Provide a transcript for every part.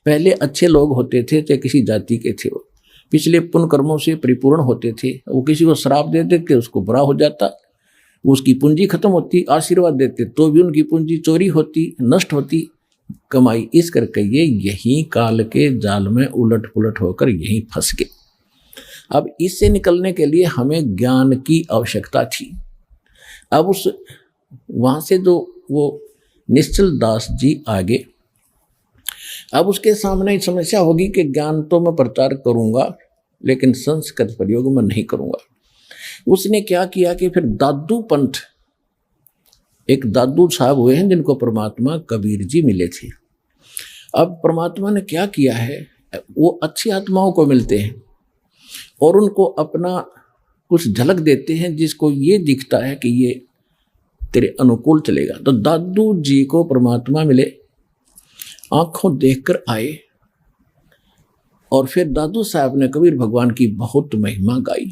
पहले अच्छे लोग होते थे, चाहे किसी जाति के थे, वो पिछले पुण्य कर्मों से परिपूर्ण होते थे। वो किसी को श्राप दे देते, उसको बुरा हो जाता, उसकी पूंजी खत्म होती। आशीर्वाद देते तो भी उनकी पूंजी चोरी होती, नष्ट होती, कमाई। इस करके ये यही काल के जाल में उलट पुलट होकर यहीं फंस गए। अब इससे निकलने के लिए हमें ज्ञान की आवश्यकता थी। अब उस वहाँ से जो वो निश्चल दास जी आगे, अब उसके सामने समस्या होगी कि ज्ञान तो मैं प्रचार करूँगा लेकिन संस्कृत प्रयोग मैं नहीं करूँगा। उसने क्या किया कि फिर दादू पंथ, एक दादू साहब हुए हैं जिनको परमात्मा कबीर जी मिले थे। अब परमात्मा ने क्या किया है, वो अच्छी आत्माओं को मिलते हैं और उनको अपना कुछ झलक देते हैं जिसको ये दिखता है कि ये तेरे अनुकूल चलेगा। तो दादू जी को परमात्मा मिले, आंखों देखकर आए और फिर दादू साहब ने कबीर भगवान की बहुत महिमा गाई।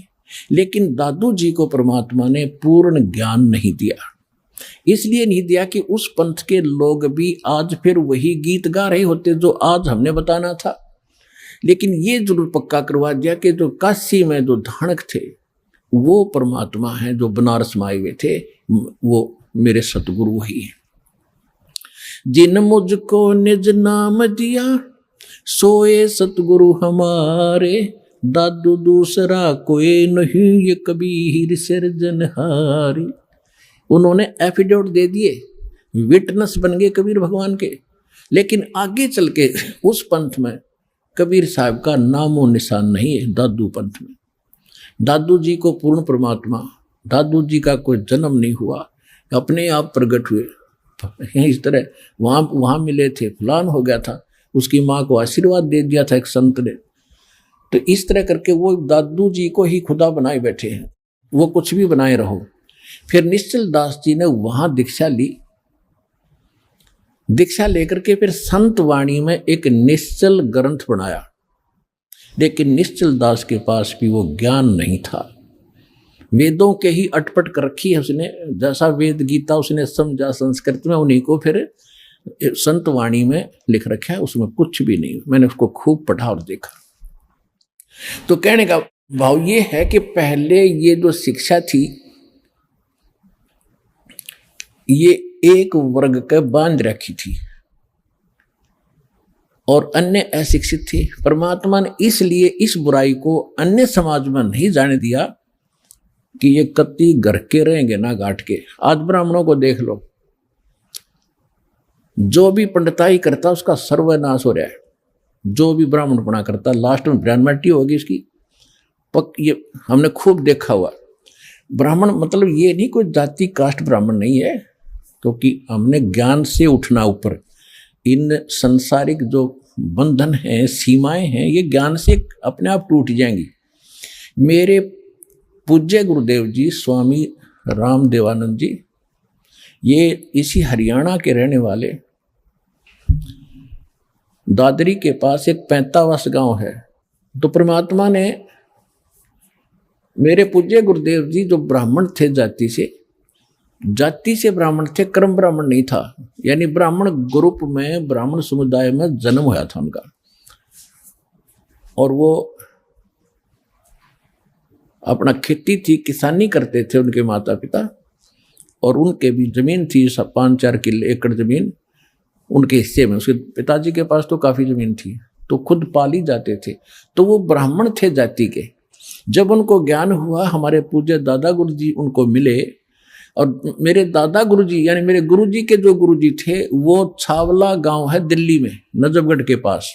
लेकिन दादू जी को परमात्मा ने पूर्ण ज्ञान नहीं दिया। इसलिए नहीं दिया कि उस पंथ के लोग भी आज फिर वही गीत गा रहे होते जो आज हमने बताना था। लेकिन ये जरूर पक्का करवा दिया कि जो काशी में जो धानक थे वो परमात्मा हैं, जो बनारस में आए हुए थे वो मेरे सतगुरु वही हैं। जिन मुझको निज नाम दिया सोए सतगुरु हमारे, दादू दूसरा कोई नहीं ये कबीर सिरजनहारे। उन्होंने एफिडेविट दे दिए, विटनेस बन गए कबीर भगवान के। लेकिन आगे चल के उस पंथ में कबीर साहब का नामो निशान नहीं है। दादू पंथ में दादू जी को पूर्ण परमात्मा, दादू जी का कोई जन्म नहीं हुआ, अपने आप प्रकट हुए। इस तरह वहाँ मिले थे, फलान हो गया था, उसकी माँ को आशीर्वाद दे दिया था एक संत ने। तो इस तरह करके वो दादू जी को ही खुदा बनाए बैठे हैं, वो कुछ भी बनाए रहो। फिर निश्चल दास जी ने वहाँ दीक्षा ली। दीक्षा लेकर के फिर संत वाणी में एक निश्चल ग्रंथ बनाया। लेकिन निश्चल दास के पास भी वो ज्ञान नहीं था। वेदों के ही अटपट कर रखी है उसने, जैसा वेद गीता उसने समझा संस्कृत में, उन्हीं को फिर संत वाणी में लिख रखा है, उसमें कुछ भी नहीं। मैंने उसको खूब पढ़ा और देखा। तो कहने का भाव ये है कि पहले ये जो शिक्षा थी ये एक वर्ग के बांध रखी थी और अन्य अशिक्षित थे। परमात्मा ने इसलिए इस बुराई को अन्य समाज में नहीं जाने दिया कि ये कत्ती घर के रहेंगे ना गांठ के। आज ब्राह्मणों को देख लो, जो भी पंडिताई करता उसका सर्वनाश हो रहा है। जो भी ब्राह्मण पढ़ा करता लास्ट में ब्राह्मणटी होगी इसकी, ये हमने खूब देखा हुआ। ब्राह्मण मतलब ये नहीं कोई जाति कास्ट ब्राह्मण नहीं है, क्योंकि हमने ज्ञान से उठना ऊपर। इन संसारिक जो बंधन हैं, सीमाएं हैं, ये ज्ञान से अपने आप टूट जाएंगी। मेरे पूज्य गुरुदेव जी स्वामी राम देवानंद जी, ये इसी हरियाणा के रहने वाले, दादरी के पास एक 45 गांव है। तो परमात्मा ने मेरे पूज्य गुरुदेव जी जो ब्राह्मण थे, जाति से ब्राह्मण थे, कर्म ब्राह्मण नहीं था। यानी ब्राह्मण ग्रुप में, ब्राह्मण समुदाय में जन्म हुआ था उनका। और वो अपना खेती थी, किसानी करते थे उनके माता पिता, और उनके भी जमीन थी 5-4 एकड़ जमीन उनके हिस्से में। उसके पिताजी के पास तो काफ़ी ज़मीन थी, तो खुद पाली जाते थे। तो वो ब्राह्मण थे जाति के। जब उनको ज्ञान हुआ, हमारे पूज्य दादा गुरु जी उनको मिले। और मेरे दादा गुरु जी यानी मेरे गुरु जी के जो गुरु जी थे वो छावला गांव है दिल्ली में, नजफगढ़ के पास।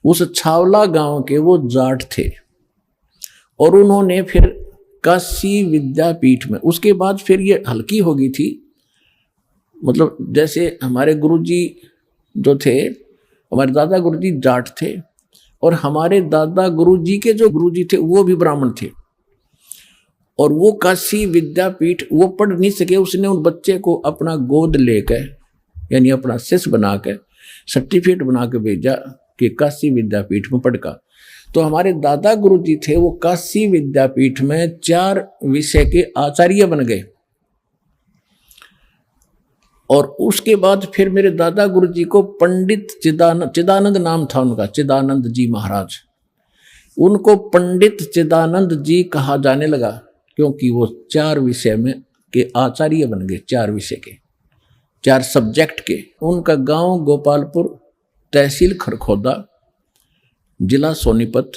उस छावला गांव के वो जाट थे और उन्होंने फिर काशी विद्यापीठ में, उसके बाद फिर ये हल्की हो गई थी। मतलब जैसे हमारे गुरुजी जो थे, हमारे दादा गुरुजी जाट थे और हमारे दादा गुरुजी के जो गुरुजी थे वो भी ब्राह्मण थे। और वो काशी विद्यापीठ वो पढ़ नहीं सके, उसने उन बच्चे को अपना गोद लेकर यानी अपना शिष्य बना कर सर्टिफिकेट बना के भेजा कि काशी विद्यापीठ में पढ़ का। तो हमारे दादा गुरुजी थे वो काशी विद्यापीठ में 4 विषय के आचार्य बन गए। और उसके बाद फिर मेरे दादा गुरु जी को पंडित चिदानंद नाम था उनका, चिदानंद जी महाराज, उनको पंडित चिदानंद जी कहा जाने लगा, क्योंकि वो 4 विषय में के आचार्य बन गए, 4 विषय के, 4 सब्जेक्ट के। उनका गांव गोपालपुर, तहसील खरखोदा, जिला सोनीपत।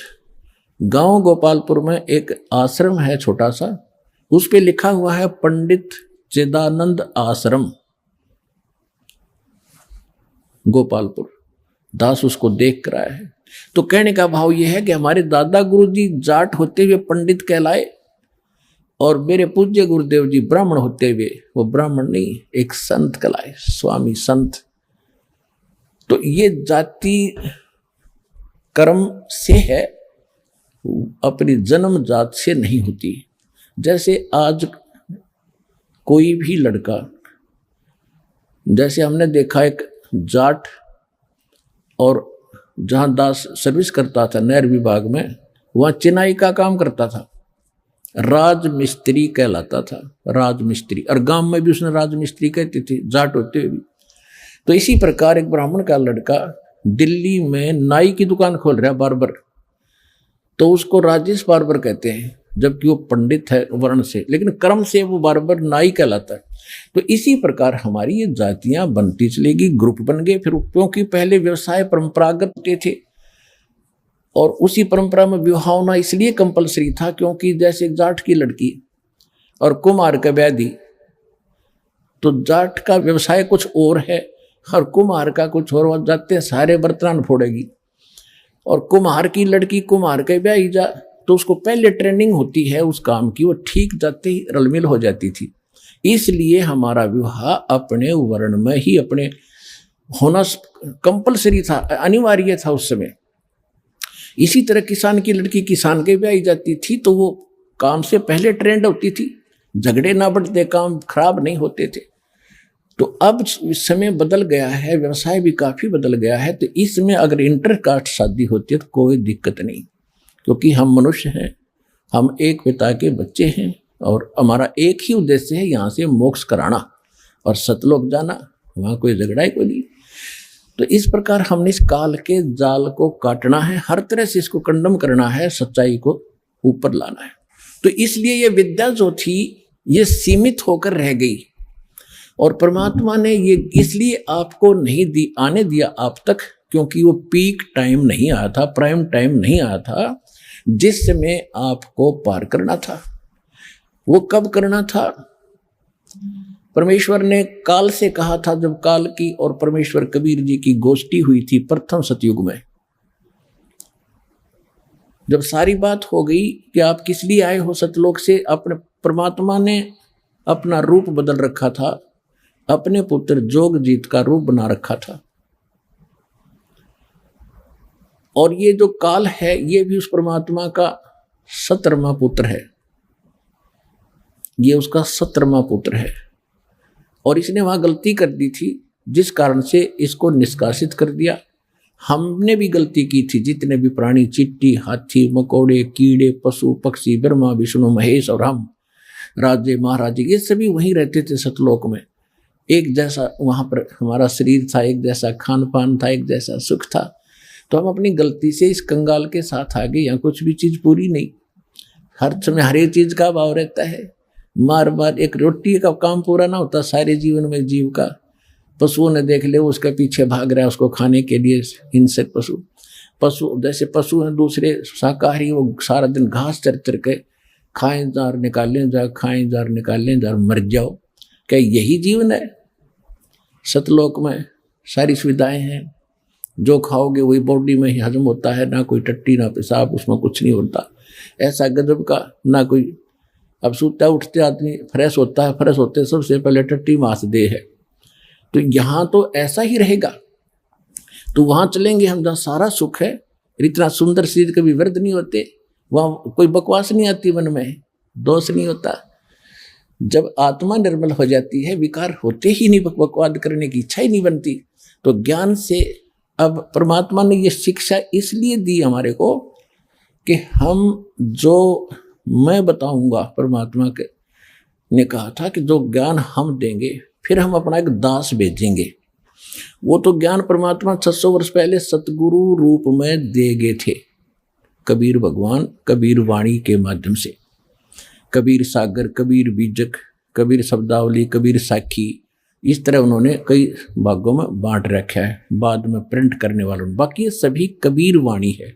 गांव गोपालपुर में एक आश्रम है छोटा सा, उस पे लिखा हुआ है पंडित चिदानंद आश्रम गोपालपुर। दास उसको देख कर आया है। तो कहने का भाव यह है कि हमारे दादा गुरु जी जाट होते हुए पंडित कहलाए और मेरे पूज्य गुरुदेव जी ब्राह्मण होते हुए वो ब्राह्मण नहीं, एक संत कहलाए, स्वामी संत। तो ये जाति कर्म से है, अपनी जन्म जात से नहीं होती। जैसे आज कोई भी लड़का, जैसे हमने देखा एक जाट और जहां दास सर्विस करता था नहर विभाग में, वहां चिनाई का काम करता था, राजमिस्त्री कहलाता था, राजमिस्त्री। और गांव में भी उसने राजमिस्त्री कहती थी, जाट होते हुए भी। तो इसी प्रकार एक ब्राह्मण का लड़का दिल्ली में नाई की दुकान खोल रहा है, बार्बर, तो उसको राजेश बार्बर कहते हैं, जबकि वो पंडित है वर्ण से, लेकिन कर्म से वो बार्बर नाई कहलाता है। तो इसी प्रकार हमारी ये जातियां बनती चलेगी, ग्रुप बन गए। फिर क्योंकि पहले व्यवसाय परंपरागत थे और उसी परंपरा में विवाह होना इसलिए कंपलसरी था, क्योंकि जैसे जाट की लड़की और कुम्हार का ब्यादी, तो जाट का व्यवसाय कुछ और है और कुम्हार का कुछ और, वह जाते सारे बर्तन फोड़ेगी। और कुम्हार की लड़की कुम्हार के ब्याही जा, तो उसको पहले ट्रेनिंग होती है उस काम की, वो ठीक जाते ही रलमिल हो जाती थी। इसलिए हमारा विवाह अपने वर्ण में ही अपने होना कंपलसरी था, अनिवार्य था उस समय। इसी तरह किसान की लड़की किसान के ब्याही जाती थी, तो वो काम से पहले ट्रेंड होती थी, झगड़े ना बढ़ते, काम खराब नहीं होते थे। तो अब समय बदल गया है, व्यवसाय भी काफी बदल गया है। तो इसमें अगर इंटरकास्ट शादी होती है तो कोई दिक्कत नहीं, क्योंकि हम मनुष्य हैं, हम एक पिता के बच्चे हैं और हमारा एक ही उद्देश्य है, यहाँ से मोक्ष कराना और सतलोक जाना, वहाँ कोई झगड़ा ही कोई नहीं। तो इस प्रकार हमने इस काल के जाल को काटना है, हर तरह से इसको कंडम करना है, सच्चाई को ऊपर लाना है। तो इसलिए ये विद्या जो थी ये सीमित होकर रह गई, और परमात्मा ने ये इसलिए आपको नहीं आने दिया आप तक, क्योंकि वो पीक टाइम नहीं आया था, प्राइम टाइम नहीं आया था, जिस समय आपको पार करना था। वो कब करना था? परमेश्वर ने काल से कहा था, जब काल की और परमेश्वर कबीर जी की गोष्ठी हुई थी प्रथम सतयुग में। जब सारी बात हो गई कि आप किस लिए आए हो सतलोक से, अपने परमात्मा ने अपना रूप बदल रखा था, अपने पुत्र जोगजीत का रूप बना रखा था। और ये जो काल है ये भी उस परमात्मा का 17वां पुत्र है, ये उसका 17वां पुत्र है। और इसने वहां गलती कर दी थी, जिस कारण से इसको निष्कासित कर दिया। हमने भी गलती की थी, जितने भी प्राणी, चिट्टी, हाथी, मकोड़े, कीड़े, पशु पक्षी, ब्रह्मा विष्णु महेश और हम राजे महाराजे, ये सभी वहीं रहते थे सतलोक में। एक जैसा वहां पर हमारा शरीर था, एक जैसा खान पान था, एक जैसा सुख था। तो हम अपनी गलती से इस कंगाल के साथ आ गए। यहाँ कुछ भी चीज पूरी नहीं, हर समय हर एक चीज का अभाव रहता है। मार मार एक रोटी का काम पूरा ना होता सारे जीवन में जीव का। पशुओं ने देख ले, उसके पीछे भाग रहा है उसको खाने के लिए, हिंसक पशु जैसे पशु हैं दूसरे शाकाहारी, वो सारा दिन घास चर चर के खाएं जार निकालें जार, खाएं जार निकालें जार, मर जाओ। क्या यही जीवन है? सतलोक में सारी सुविधाएं हैं, जो खाओगे वही बॉडी में ही हजम होता है, ना कोई टट्टी ना पेशाब, उसमें कुछ नहीं होता। ऐसा गजब का ना कोई, अब सूता उठते आदमी फ्रेश होता है, फ्रेश होते सबसे पहले टट्टी मास दे है। तो यहाँ तो ऐसा ही रहेगा। तो वहाँ चलेंगे हम जहाँ सारा सुख है, इतना सुंदर शरीर कभी व्यर्थ नहीं होते, वहाँ कोई बकवास नहीं आती, मन में दोष नहीं होता। जब आत्मा निर्मल हो जाती है, विकार होते ही नहीं, बकवाद करने की इच्छा ही नहीं बनती। तो ज्ञान से अब परमात्मा ने ये शिक्षा इसलिए दी हमारे को कि हम जो मैं बताऊंगा, परमात्मा के ने कहा था कि जो ज्ञान हम देंगे फिर हम अपना एक दास भेजेंगे। वो तो ज्ञान परमात्मा 600 वर्ष पहले सतगुरु रूप में दे गए थे, कबीर भगवान कबीर वाणी के माध्यम से। कबीर सागर, कबीर बीजक, कबीर शब्दावली, कबीर साखी, इस तरह उन्होंने कई भागों में बांट रखा है, बाद में प्रिंट करने वालों। बाकी ये सभी कबीर वाणी है,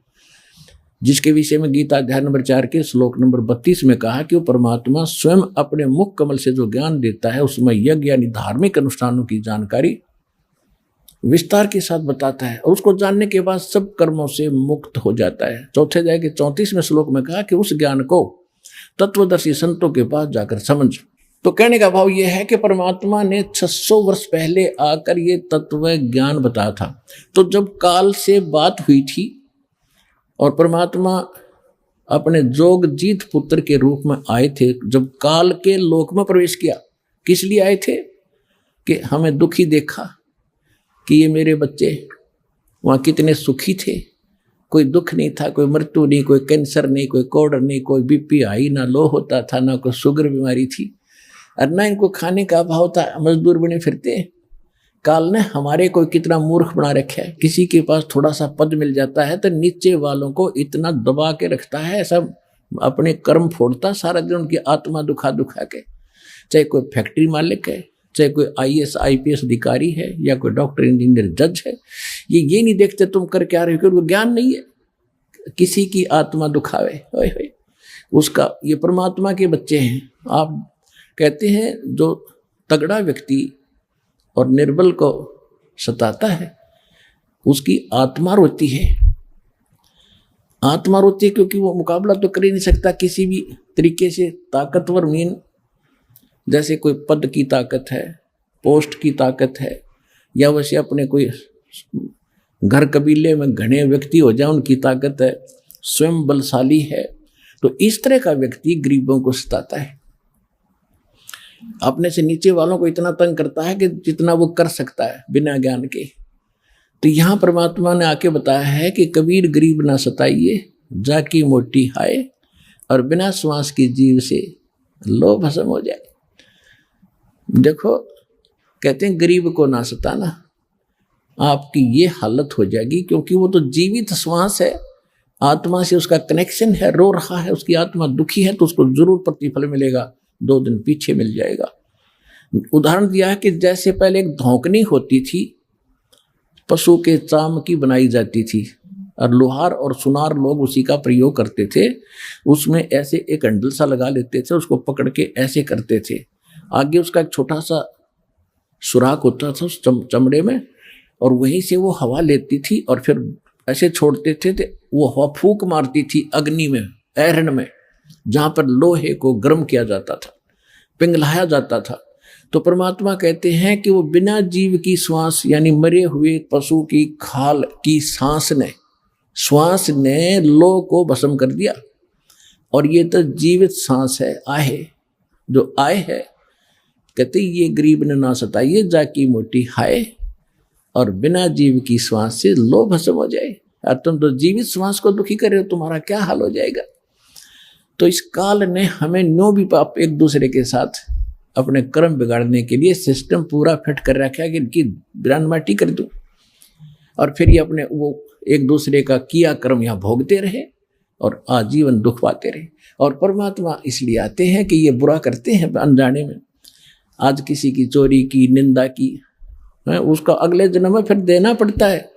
जिसके विषय में गीता अध्याय नंबर 4 के श्लोक नंबर 32 में कहा कि वो परमात्मा स्वयं अपने मुख कमल से जो ज्ञान देता है उसमें यज्ञ यानी धार्मिक अनुष्ठानों की जानकारी विस्तार के साथ बताता है, और उसको जानने के बाद सब कर्मों से मुक्त हो जाता है। चौथे अध्याय के 34वें श्लोक में कहा कि उस ज्ञान को तत्वदर्शी संतों के पास जाकर समझ। तो कहने का भाव यह है कि परमात्मा ने 600 वर्ष पहले आकर ये तत्व ज्ञान बताया था। तो जब काल से बात हुई थी और परमात्मा अपने जोगजीत पुत्र के रूप में आए थे, जब काल के लोक में प्रवेश किया, किस लिए आए थे? कि हमें दुखी देखा कि ये मेरे बच्चे वहाँ कितने सुखी थे, कोई दुख नहीं था, कोई मृत्यु नहीं, कोई कैंसर नहीं, कोई कोढ़ नहीं, कोई बीपी हाई ना लो होता था, ना कोई शुगर बीमारी थी, और ना इनको खाने का अभाव था, मजदूर बने फिरते। काल ने हमारे को कितना मूर्ख बना रखा है, किसी के पास थोड़ा सा पद मिल जाता है तो नीचे वालों को इतना दबा के रखता है, सब अपने कर्म फोड़ता सारा दिन, उनकी आत्मा दुखा दुखा के। चाहे कोई फैक्ट्री मालिक है, चाहे कोई IAS IPS अधिकारी है, या कोई डॉक्टर इंजीनियर जज है, ये नहीं देखते तुम कर क्या रहे हो, क्योंकि ज्ञान नहीं है, किसी की आत्मा दुखावे होए होए उसका। ये परमात्मा के बच्चे हैं। आप कहते हैं जो तगड़ा व्यक्ति और निर्बल को सताता है उसकी आत्मा रोती है। आत्मा रोती है क्योंकि वो मुकाबला तो कर ही नहीं सकता किसी भी तरीके से। ताकतवर मीन जैसे कोई पद की ताकत है, पोस्ट की ताकत है, या वैसे अपने कोई घर कबीले में घने व्यक्ति हो जाए उनकी ताकत है, स्वयं बलशाली है। तो इस तरह का व्यक्ति गरीबों को सताता है, अपने से नीचे वालों को इतना तंग करता है कि जितना वो कर सकता है बिना ज्ञान के। तो यहाँ परमात्मा ने आके बताया है कि कबीर गरीब ना सताइए, जाकी मोटी हाय, और बिना श्वास की जीव से लो भस्म हो जाए। देखो कहते हैं गरीब को ना सताना, आपकी ये हालत हो जाएगी, क्योंकि वो तो जीवित श्वास है, आत्मा से उसका कनेक्शन है, रो रहा है, उसकी आत्मा दुखी है, तो उसको जरूर प्रतिफल मिलेगा, 2 दिन पीछे मिल जाएगा। उदाहरण दिया है कि जैसे पहले एक धौंकनी होती थी, पशु के चाम की बनाई जाती थी, और लोहार और सुनार लोग उसी का प्रयोग करते थे। उसमें ऐसे एक हैंडल सा लगा लेते थे, उसको पकड़ के ऐसे करते थे, आगे उसका एक छोटा सा सुराख होता था उस चमड़े में, और वहीं से वो हवा लेती थी और फिर ऐसे छोड़ते थे, तो वो हवा फूंक मारती थी अग्नि में, ऐरन में, जहाँ पर लोहे को गर्म किया जाता था, पिघलाया जाता था। तो परमात्मा कहते हैं कि वो बिना जीव की श्वास यानी मरे हुए पशु की खाल की श्वास ने लोह को भस्म कर दिया, और ये तो जीवित सांस है, आहे जो आए है। कहते ये गरीब ने ना सताइए, जाकी मोटी हाय, और बिना जीव की श्वास से लो भस्म हो जाए। और तुम तो जीवित श्वास को दुखी कर रहे हो, तुम्हारा क्या हाल हो जाएगा। तो इस काल ने हमें नो भी पाप एक दूसरे के साथ अपने कर्म बिगाड़ने के लिए सिस्टम पूरा फिट कर रखा है कि इनकी बिरान माटी कर दूं, और फिर ये अपने वो एक दूसरे का किया कर्म यहाँ भोगते रहे और आजीवन दुख पाते रहे। और परमात्मा इसलिए आते हैं कि ये बुरा करते हैं अनजाने में, आज किसी की चोरी की, निंदा की, उसका अगले जन्म में फिर देना पड़ता है।